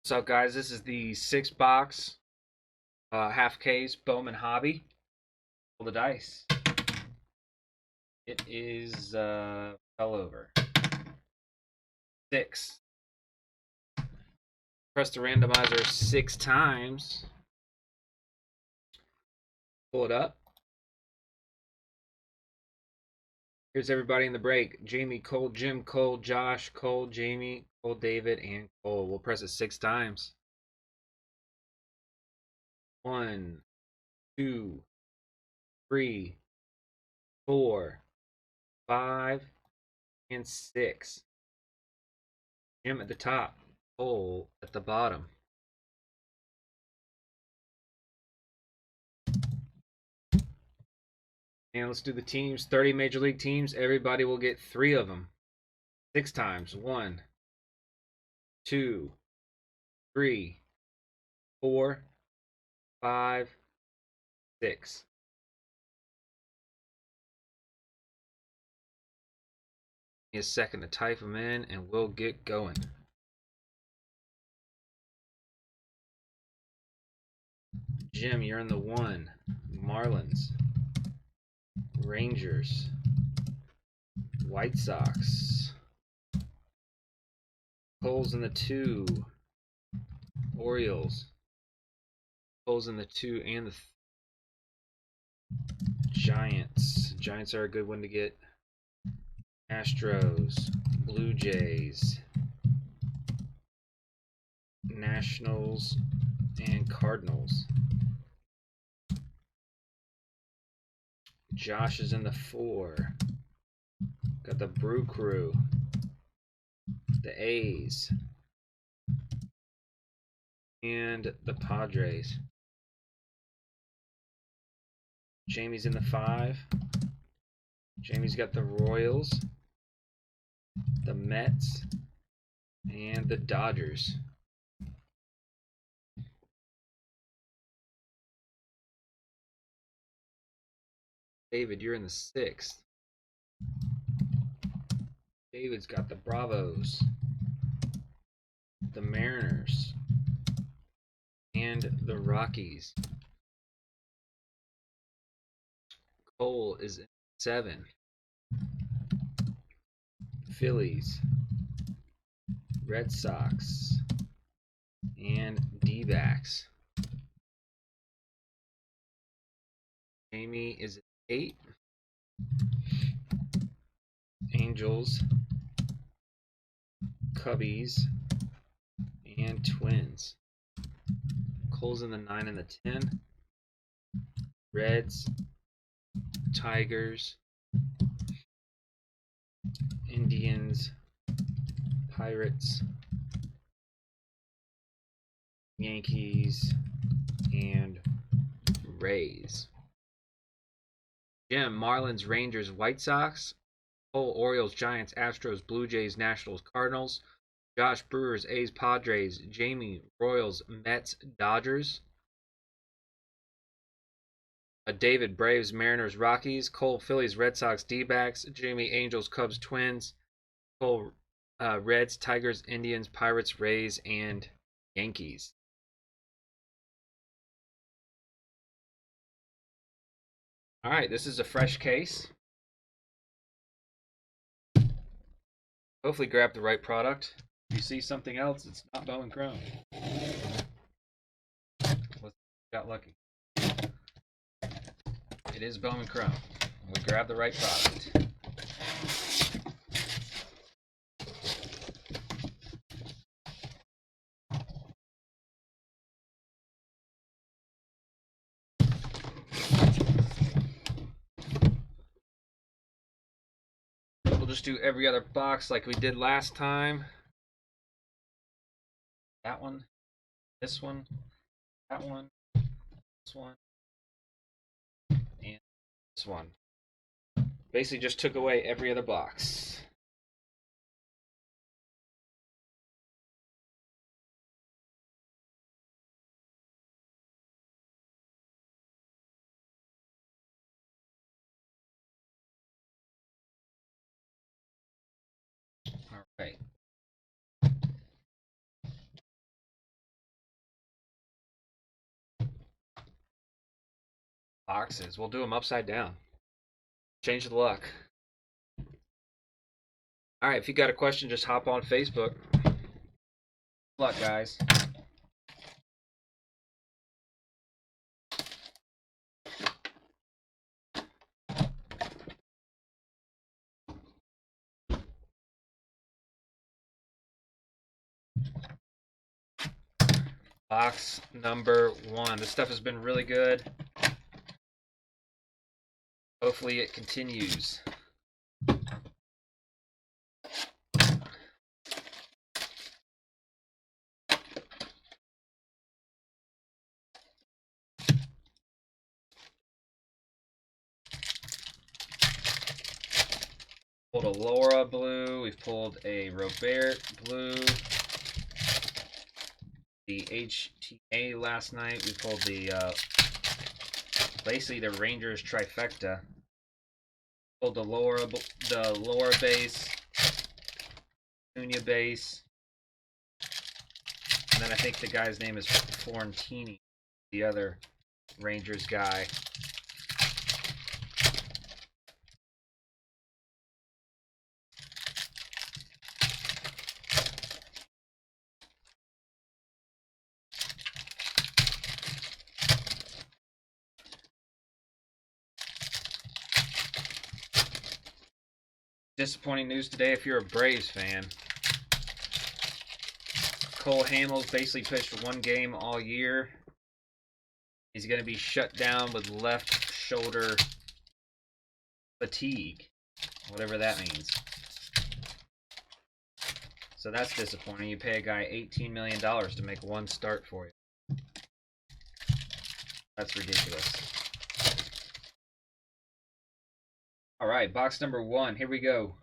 What's up, guys? This is the 6 box half case Bowman hobby. Roll the dice. It is fell over. 6. Press the randomizer 6 times. Pull it up. Here's everybody in the break: Jamie, Cole, Jim, Cole, Josh, Cole, Jamie, Cole, David, and Cole. We'll press it 6 times. 1, 2, 3, 4, 5, and 6. Jim at the top, Cole at the bottom. And let's do the teams. 30 Major League teams. Everybody will get 3 of them. 6 times. 1, 2, 3, 4, 5, 6. Give me a second to type them in and we'll get going. Jim, you're in the 1. Marlins, Rangers, White Sox. Cole's in the 2. Orioles. Cole's in the 2 and the Giants. Giants are a good one to get. Astros, Blue Jays, Nationals, and Cardinals. Josh is in the 4. Got the Brew Crew, the A's, and the Padres. Jamie's in the 5. Jamie's got the Royals, the Mets, and the Dodgers. David, you're in the 6th. David's got the Bravos, the Mariners, and the Rockies. Cole is in 7. Phillies, Red Sox, and D-backs. Jamie is at 8. Angels, Cubbies, and Twins. Cole's in the 9 and the 10. Reds, Tigers, Indians, Pirates, Yankees, and Rays. Jim, Marlins, Rangers, White Sox. Cole, Orioles, Giants, Astros, Blue Jays, Nationals, Cardinals. Josh, Brewers, A's, Padres. Jamie, Royals, Mets, Dodgers. David, Braves, Mariners, Rockies. Cole, Phillies, Red Sox, D-backs. Jamie, Angels, Cubs, Twins. Cole, Reds, Tigers, Indians, Pirates, Rays, and Yankees. All right, this is a fresh case. Hopefully grab the right product. If you see something else, it's not Bowman Chrome. Got lucky. It is Bowman Chrome. We grab the right product. We'll just do every other box like we did last time. That one, This one, that one, this one, and this one. Basically just took away every other box. All right. Boxes. We'll do them upside down. Change the luck. All right, if you got a question, just hop on Facebook. Good luck, guys. Box number 1. This stuff has been really good. Hopefully it continues. Pulled a Laura blue. We've pulled a Robert blue. The HTA last night. We pulled the basically the Rangers trifecta. Pulled the Laura base, Cunha base, and then I think the guy's name is Florentini, the other Rangers guy. Disappointing news today if you're a Braves fan. Cole Hamels basically pitched one game all year. He's going to be shut down with left shoulder fatigue, whatever that means. So that's disappointing. You pay a guy $18 million to make one start for you. That's ridiculous. All right, box number 1. Here we go.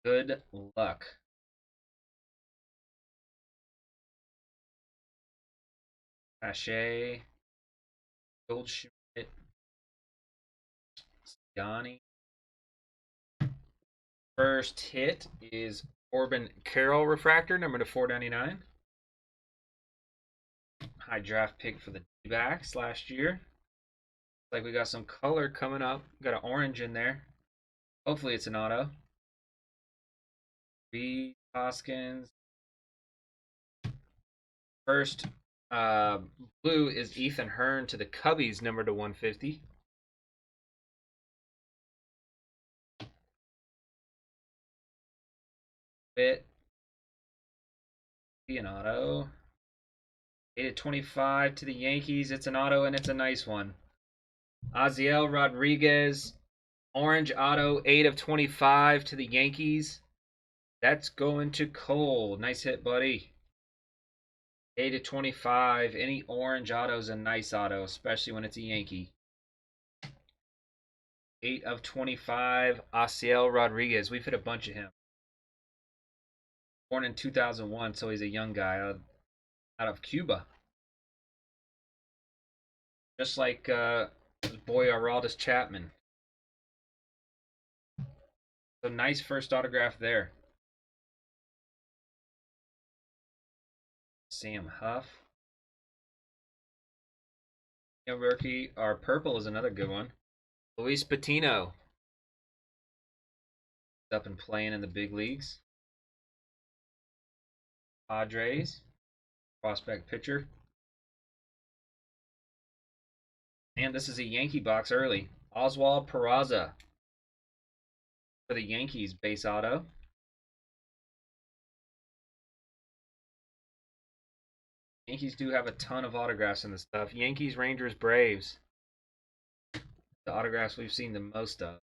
Good luck. Pache, Goldschmidt, Yanni. First hit is Corbin Carroll refractor, number to 499. High draft pick for the D-backs last year. Like we got some color coming up. Got an orange in there. Hopefully it's an auto. B. Hoskins. First blue is Ethan Hearn to the Cubbies, number to 150. Bit. Be an auto. 8/25 to the Yankees. It's an auto and it's a nice one. Aziel Rodriguez, orange auto, 8/25 to the Yankees. That's going to Cole. Nice hit, buddy. 8/25. Any orange auto is a nice auto, especially when it's a Yankee. 8/25. Aziel Rodriguez. We've hit a bunch of him. Born in 2001, so he's a young guy out of Cuba. Just like boy Aroldis Chapman. So nice first autograph there. Sam Huff. Rookie. Our purple is another good one. Luis Patino. Up and playing in the big leagues. Padres. Prospect pitcher. And this is a Yankee box early. Oswald Peraza for the Yankees base auto. Yankees do have a ton of autographs in this stuff. Yankees, Rangers, Braves. The autographs we've seen the most of.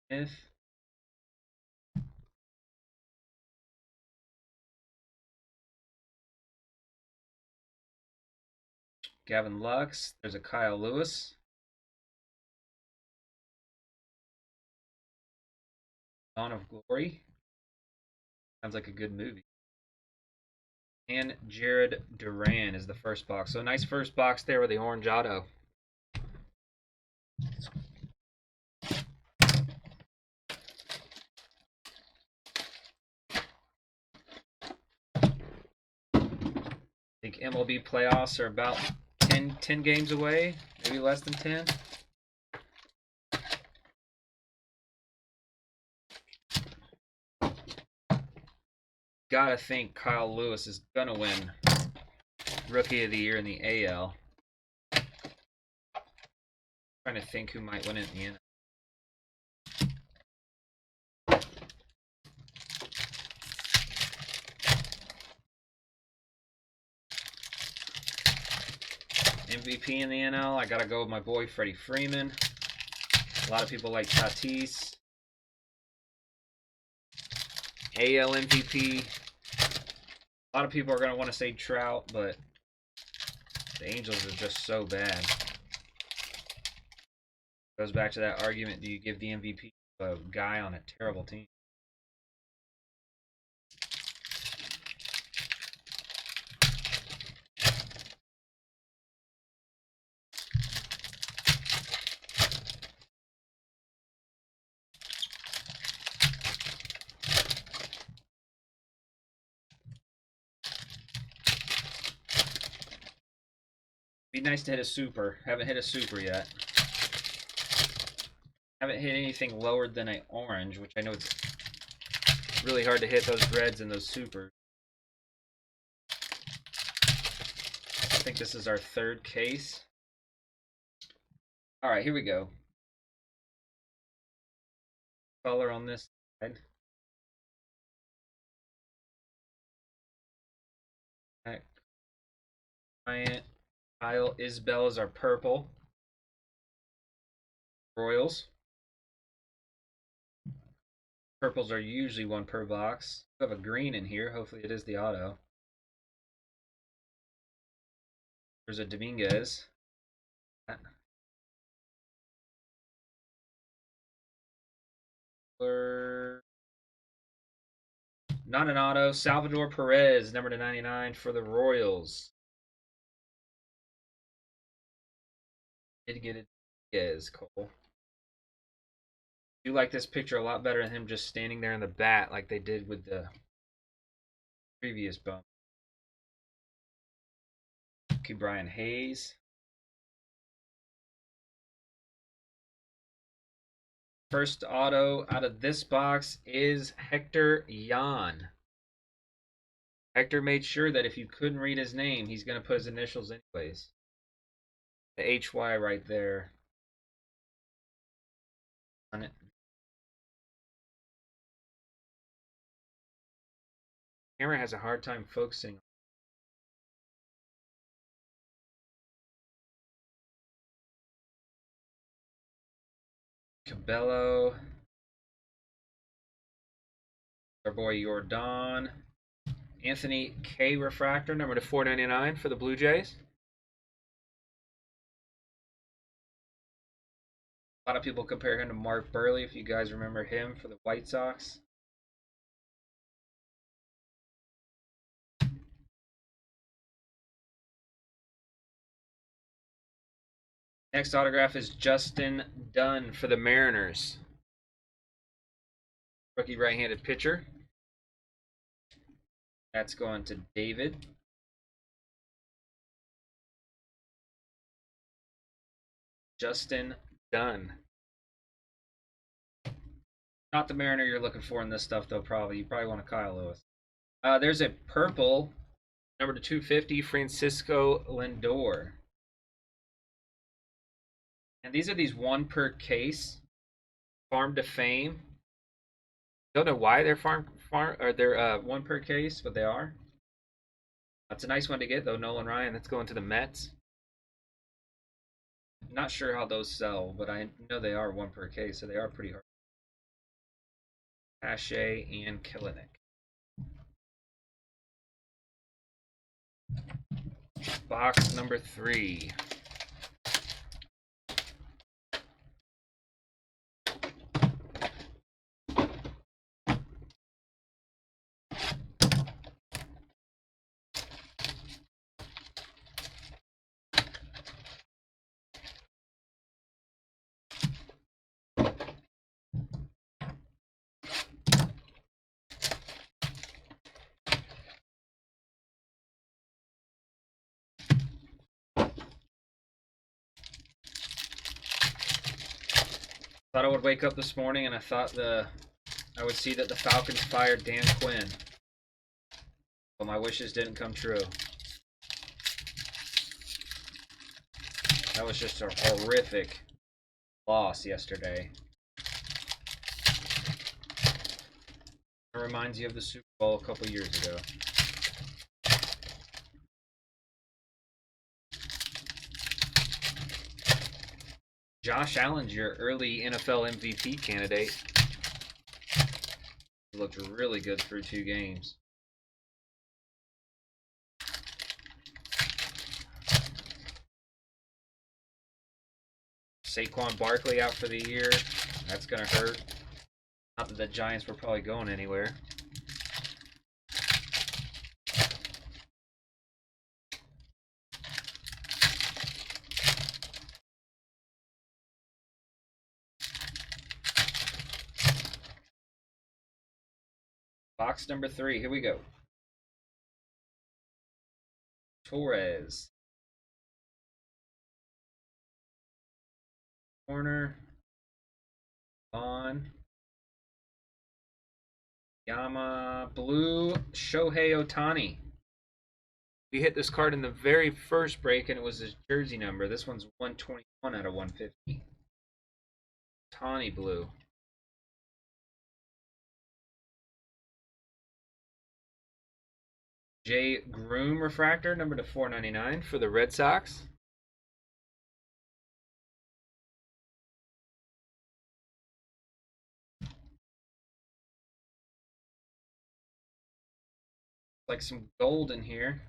Smith. Gavin Lux. There's a Kyle Lewis. Dawn of Glory. Sounds like a good movie. And Jared Duran is the first box. So nice first box there with the orange auto. I think MLB playoffs are about 10 games away, maybe less than 10. Gotta think Kyle Lewis is gonna win Rookie of the Year in the AL. Trying to think who might win it in the end. MVP in the NL, I gotta go with my boy Freddie Freeman. A lot of people like Tatis. AL MVP. A lot of people are going to want to say Trout, but the Angels are just so bad. Goes back to that argument, do you give the MVP to a guy on a terrible team? Be nice to hit a super. Haven't hit a super yet. Haven't hit anything lower than an orange, which I know it's really hard to hit those reds and those supers. I think this is our third case. All right, here we go. Color on this side. Giant. Kyle Isbell is our purple. Royals. Purples are usually one per box. We have a green in here. Hopefully it is the auto. There's a Dominguez. Not an auto. Salvador Perez, number to 99 for the Royals. Did get it. Yes, Cole. Do like this picture a lot better than him just standing there in the bat like they did with the previous bump. Okay, Brian Hayes. First auto out of this box is Hector Yan. Hector made sure that if you couldn't read his name, he's going to put his initials anyways. The HY right there. On it. Camera has a hard time focusing. Cabello. Our boy Jordan. Anthony K. Refractor, number to 499 for the Blue Jays. A lot of people compare him to Mark Burley, if you guys remember him, for the White Sox. Next autograph is Justin Dunn for the Mariners. Rookie right-handed pitcher. That's going to David. Justin Dunn. Not the Mariner you're looking for in this stuff, though, probably. You probably want a Kyle Lewis. There's a purple, number to 250, Francisco Lindor. And these are these one per case, Farm to Fame. Don't know why they're they're one per case, but they are. That's a nice one to get though, Nolan Ryan. That's going to the Mets. Not sure how those sell, but I know they are one per case, so they are pretty hard. Pache and Kilinik. Box number 3. Thought I would wake up this morning and I thought I would see that the Falcons fired Dan Quinn. But my wishes didn't come true. That was just a horrific loss yesterday. It reminds you of the Super Bowl a couple years ago. Josh Allen's your early NFL MVP candidate. He looked really good through 2 games. Saquon Barkley out for the year. That's going to hurt. Not that the Giants were probably going anywhere. Box number 3. Here we go. Torres. Corner. On. Yama. Blue. Shohei Ohtani. We hit this card in the very first break, and it was his jersey number. This one's 121 out of 150. Ohtani blue. Jay Groom refractor, number to 499 for the Red Sox. Like some gold in here.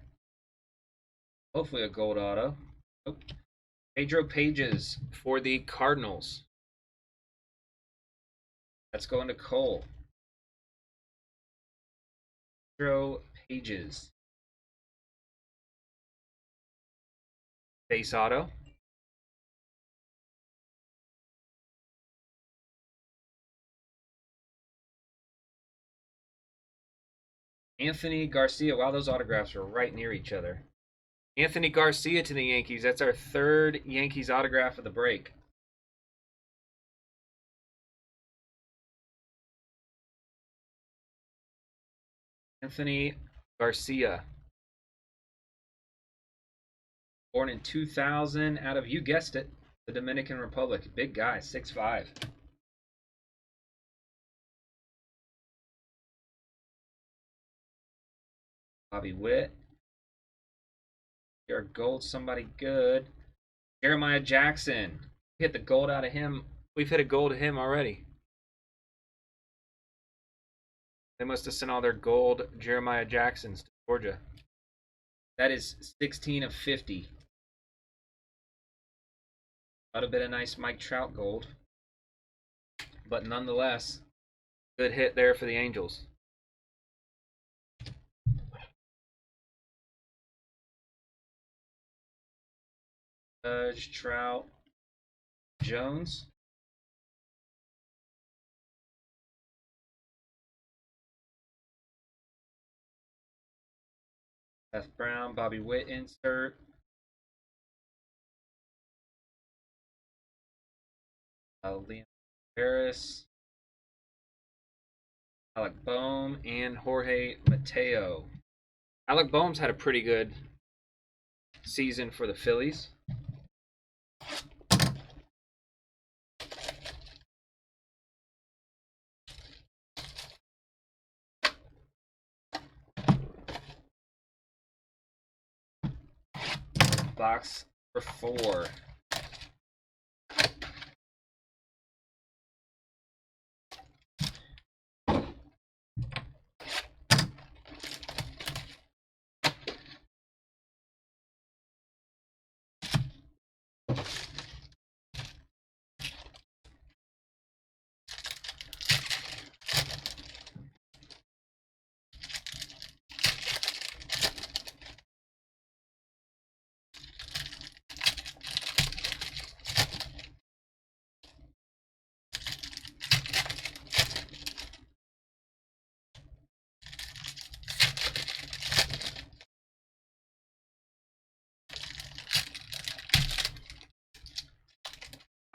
Hopefully a gold auto. Oh. Pedro Pages for the Cardinals. That's going to Cole. Pedro Pages. Base auto. Anthony Garcia. Wow, those autographs are right near each other. Anthony Garcia to the Yankees. That's our 3rd Yankees autograph of the break. Anthony Garcia. Born in 2000 out of, you guessed it, the Dominican Republic. Big guy, 6'5". Bobby Witt. Your gold, somebody good. Jeremiah Jackson. We hit the gold out of him. We've hit a gold of him already. They must have sent all their gold Jeremiah Jacksons to Georgia. That is 16 of 50. Not a bit of nice Mike Trout gold. But nonetheless, good hit there for the Angels. Judge, Trout, Jones. Seth Brown, Bobby Witt insert. Liam Harris. Alec Bohm and Jorge Mateo. Alec Bohm's had a pretty good season for the Phillies. Box for 4.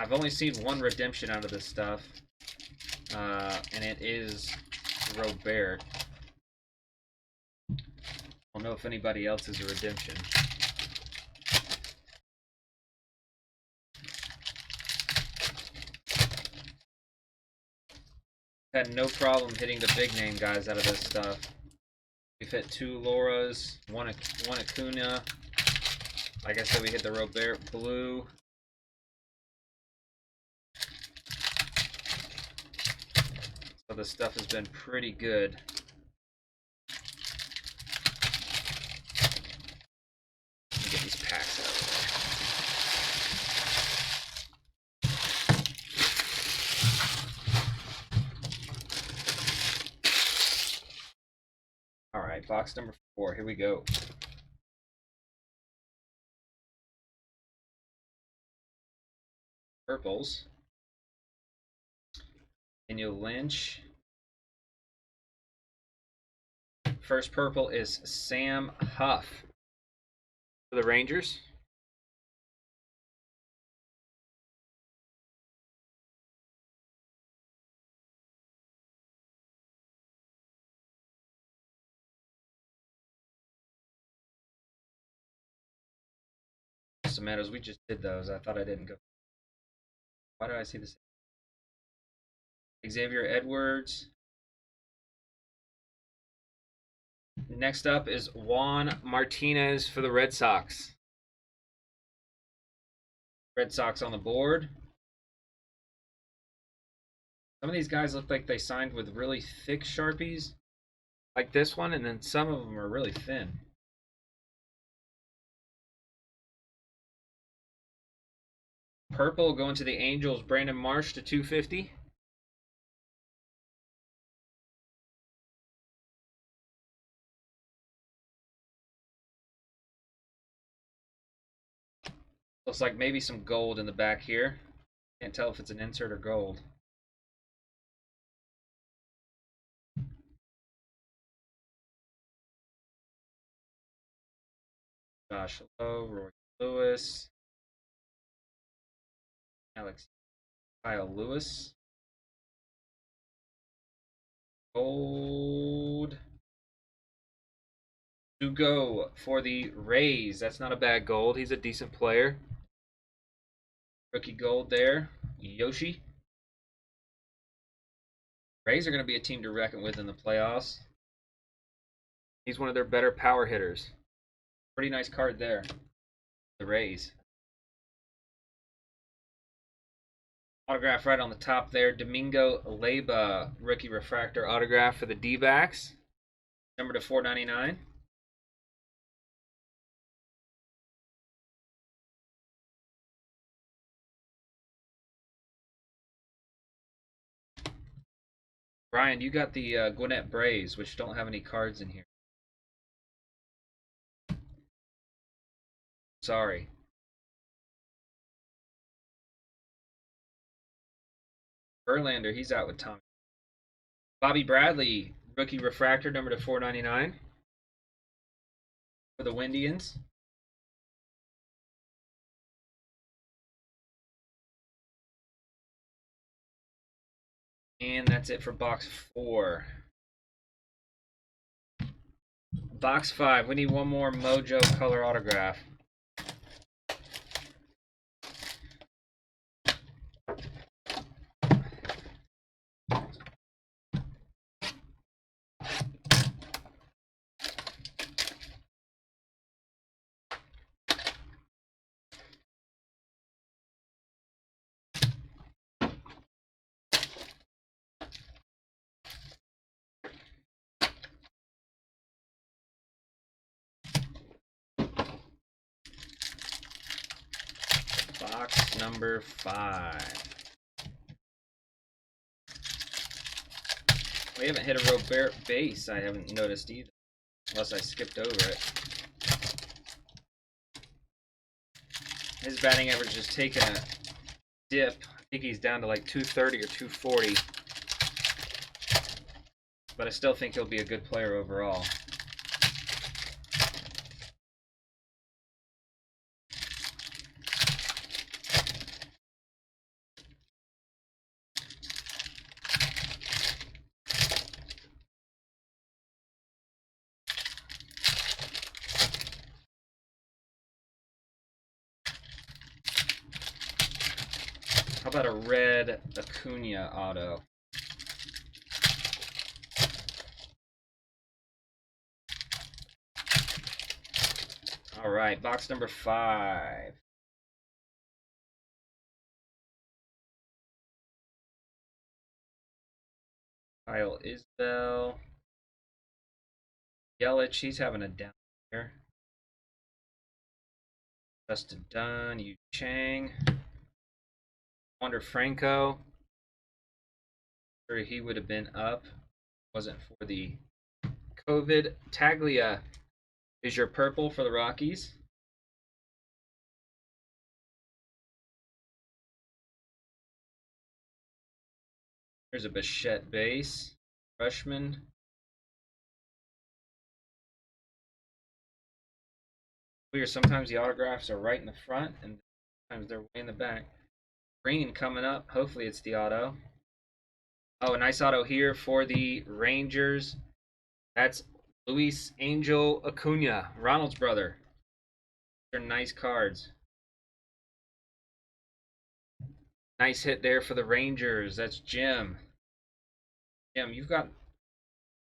I've only seen one redemption out of this stuff, and it is Robert. I don't know if anybody else is a redemption. Had no problem hitting the big name guys out of this stuff. We've hit 2 Lauras, one Acuna. Like I said, we hit the Robert Blue. So the stuff has been pretty good. Let me get these packs out. All right, box number 4. Here we go. Purples. Daniel Lynch. First purple is Sam Huff for the Rangers. Tomatoes, we just did those. I thought I didn't go. Why did I see this? Xavier Edwards. Next up is Juan Martinez for the Red Sox. Red Sox on the board. Some of these guys look like they signed with really thick Sharpies, like this one, and then some of them are really thin. Purple going to the Angels, Brandon Marsh to 250. Looks like maybe some gold in the back here. Can't tell if it's an insert or gold. Josh Lowe, Roy Lewis, Kyle Lewis. Gold to go for the Rays. That's not a bad gold. He's a decent player. Rookie gold there. Yoshi. Rays are going to be a team to reckon with in the playoffs. He's one of their better power hitters. Pretty nice card there. The Rays. Autograph right on the top there. Domingo Leyba, rookie refractor autograph for the D-backs. Number to 499. Brian, you got the Gwinnett Braves, which don't have any cards in here. Sorry. Verlander, he's out with Tommy. Bobby Bradley, rookie refractor, number to 499 for the Windians. And that's it for box 4. Box 5, we need one more Mojo color autograph. Box number 5. We haven't hit a Robert base, I haven't noticed either. Unless I skipped over it. His batting average has taken a dip. I think he's down to like 230 or 240. But I still think he'll be a good player overall. about a red Acuna auto? All right, box number 5. Kyle Isbell. Yelich, he's having a down year. Justin Dunn, Yu Chang. Wander Franco. Sure, he would have been up. Wasn't for the COVID. Taglia is your purple for the Rockies. There's a Bichette base. Freshman. Weird, sometimes the autographs are right in the front and sometimes they're way in the back. Green coming up. Hopefully it's the auto. Oh, a nice auto here for the Rangers. That's Luis Angel Acuna, Ronald's brother. They're nice cards. Nice hit there for the Rangers. That's Jim. Jim, you've gotten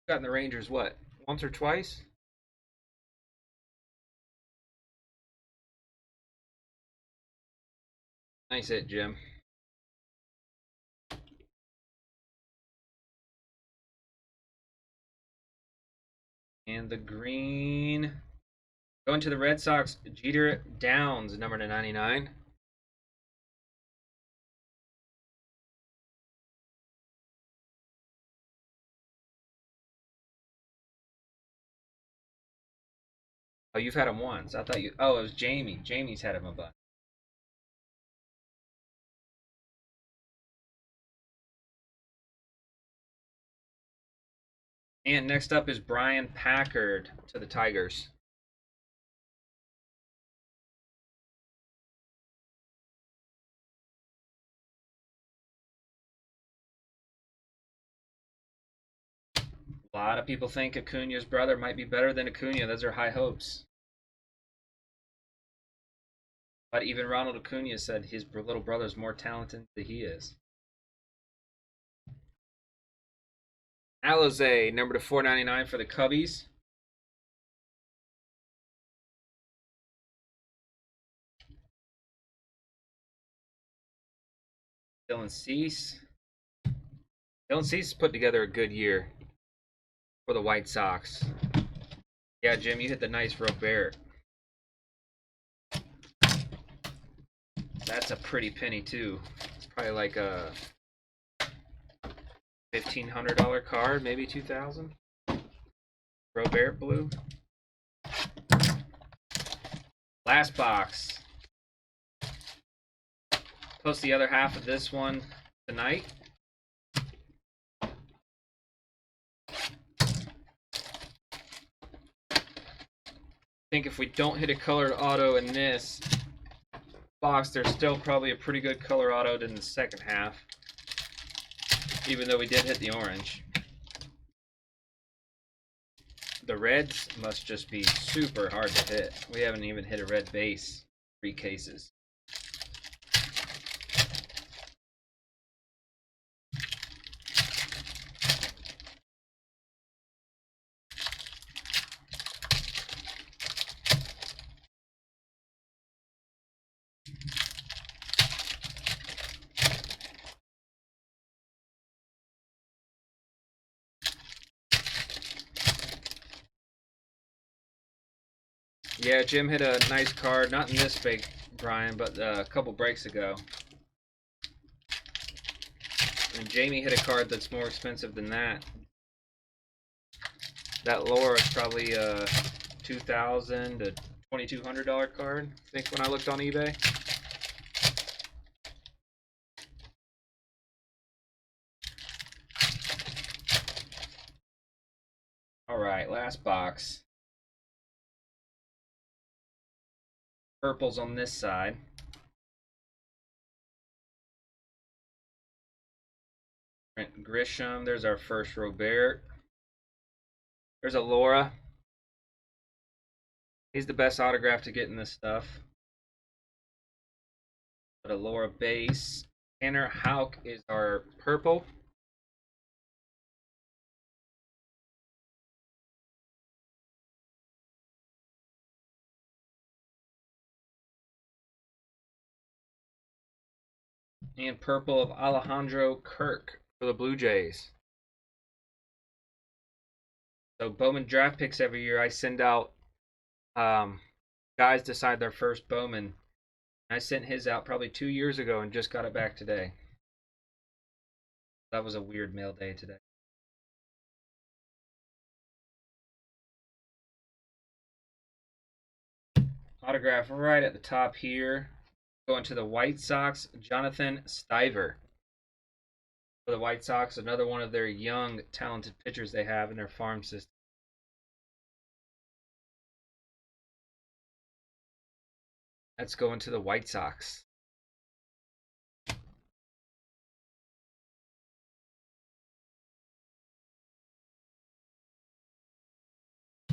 the Rangers what? Once or twice? Nice hit, Jim. And the green. Going to the Red Sox, Jeter Downs, number to 99. Oh, you've had him once. I thought you. Oh, it was Jamie. Jamie's had him a bunch. And next up is Brian Packard to the Tigers. A lot of people think Acuna's brother might be better than Acuna. Those are high hopes. But even Ronald Acuna said his little brother's more talented than he is. Alizé, number to 499 for the Cubbies. Dylan Cease. Dylan Cease put together a good year for the White Sox. Yeah, Jim, you hit the nice Robert. That's a pretty penny, too. It's probably like a $1,500 card, maybe $2,000. Robert blue. Last box. Post the other half of this one tonight. I think if we don't hit a colored auto in this box, there's still probably a pretty good color auto in the second half, even though we did hit the orange. The reds must just be super hard to hit. We haven't even hit a red base 3 cases. Yeah, Jim hit a nice card, not in this big, Brian, but a couple breaks ago. And Jamie hit a card that's more expensive than that. That Laura is probably a $2,000 to $2,200 card, I think, when I looked on eBay. All right, last box. Purples on this side. Trent Grisham. There's our first Robert. There's a Laura. He's the best autograph to get in this stuff. But a Laura base. Tanner Houck is our purple. And purple of Alejandro Kirk for the Blue Jays. So Bowman draft picks every year. I send out guys decide their first Bowman. I sent his out probably 2 years ago and just got it back today. That was a weird mail day today. Autograph right at the top here. Going to the White Sox, Jonathan Stiver. For the White Sox, another one of their young, talented pitchers they have in their farm system. That's going to the White Sox.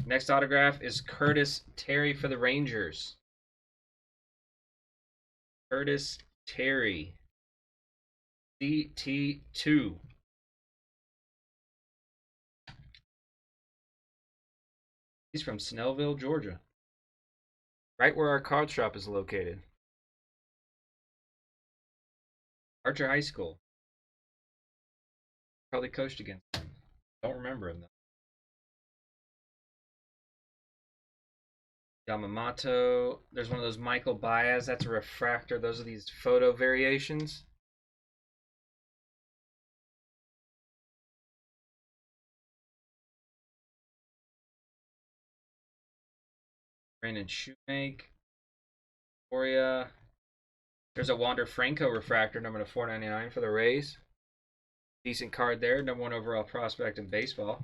Next autograph is Curtis Terry for the Rangers. Curtis Terry. CT2. He's from Snellville, Georgia. Right where our card shop is located. Archer High School. Probably coached against him. Don't remember him though. Yamamoto. There's one of those Michael Baez. That's a refractor. Those are these photo variations. Brandon Shoemake. Victoria. There's a Wander Franco refractor, number to 499 for the Rays. Decent card there. Number 1 overall prospect in baseball.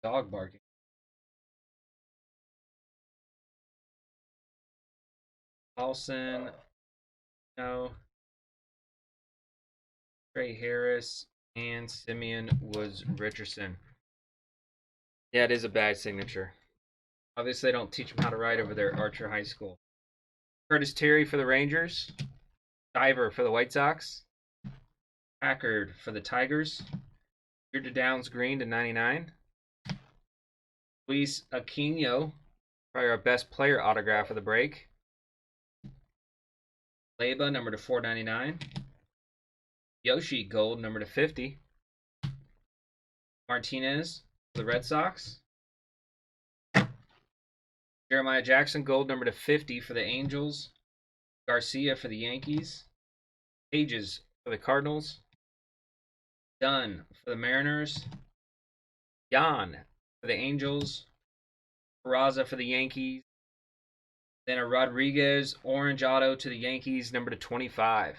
Dog barking. Paulson. No. Trey Harris. And Simeon Woods Richardson. Yeah, it is a bad signature. Obviously, they don't teach them how to write over there at Archer High School. Curtis Terry for the Rangers. Diver for the White Sox. Packard for the Tigers. Bearded Downs Green to 99. Luis Aquino, probably our best player autograph of the break. Leba, number to 499. Yoshi, gold, number to 50. Martinez for the Red Sox. Jeremiah Jackson, gold, number to 50 for the Angels. Garcia for the Yankees. Pages for the Cardinals. Dunn for the Mariners. Yan for the Angels. Peraza for the Yankees. Then a Rodriguez orange auto to the Yankees, number to 25.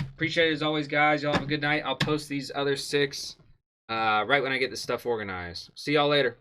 Appreciate it as always, guys. Y'all have a good night. I'll post these other 6 right when I get this stuff organized. See y'all later.